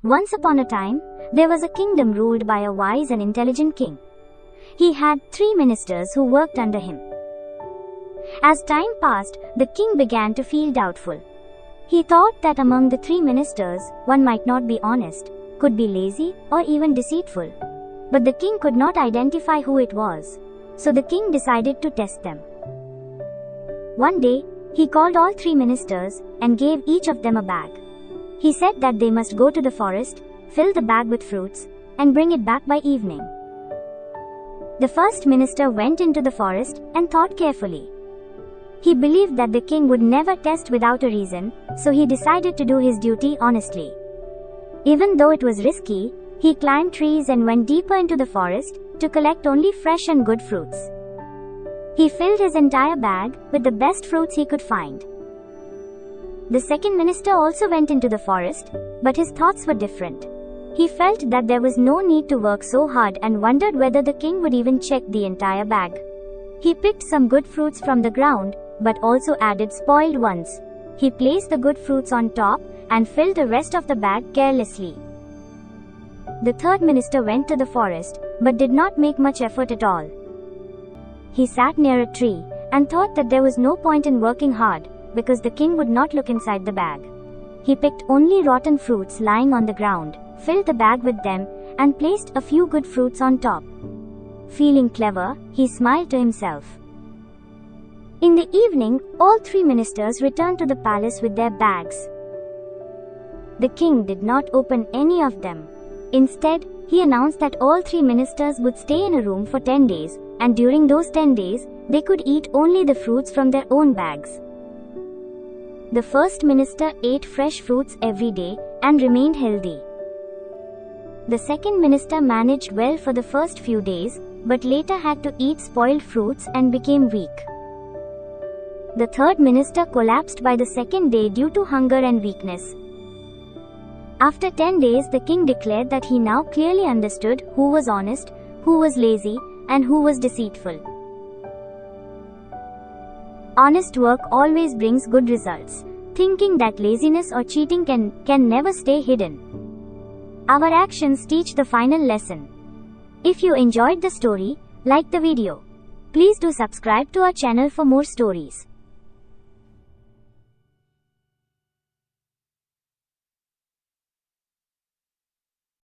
Once upon a time, there was a kingdom ruled by a wise and intelligent king. He had 3 ministers who worked under him. As time passed, the king began to feel doubtful. He thought that among the 3 ministers, one might not be honest, could be lazy, or even deceitful. But the king could not identify who it was. So the king decided to test them. One day, he called all 3 ministers and gave each of them a bag. He said that they must go to the forest, fill the bag with fruits, and bring it back by evening. The first minister went into the forest and thought carefully. He believed that the king would never test without a reason, so he decided to do his duty honestly. Even though it was risky, he climbed trees and went deeper into the forest to collect only fresh and good fruits. He filled his entire bag with the best fruits he could find. The second minister also went into the forest, but his thoughts were different. He felt that there was no need to work so hard and wondered whether the king would even check the entire bag. He picked some good fruits from the ground, but also added spoiled ones. He placed the good fruits on top and filled the rest of the bag carelessly. The third minister went to the forest, but did not make much effort at all. He sat near a tree and thought that there was no point in working hard, because the king would not look inside the bag. He picked only rotten fruits lying on the ground, filled the bag with them, and placed a few good fruits on top. Feeling clever, he smiled to himself. In the evening, all 3 ministers returned to the palace with their bags. The king did not open any of them. Instead, he announced that all 3 ministers would stay in a room for 10 days, and during those 10 days, they could eat only the fruits from their own bags. The first minister ate fresh fruits every day and remained healthy. The second minister managed well for the first few days, but later had to eat spoiled fruits and became weak. The third minister collapsed by the second day due to hunger and weakness. After 10 days, the king declared that he now clearly understood who was honest, who was lazy, and who was deceitful. Honest work always brings good results. Thinking that laziness or cheating can never stay hidden. Our actions teach the final lesson. If you enjoyed the story, like the video. Please do subscribe to our channel for more stories.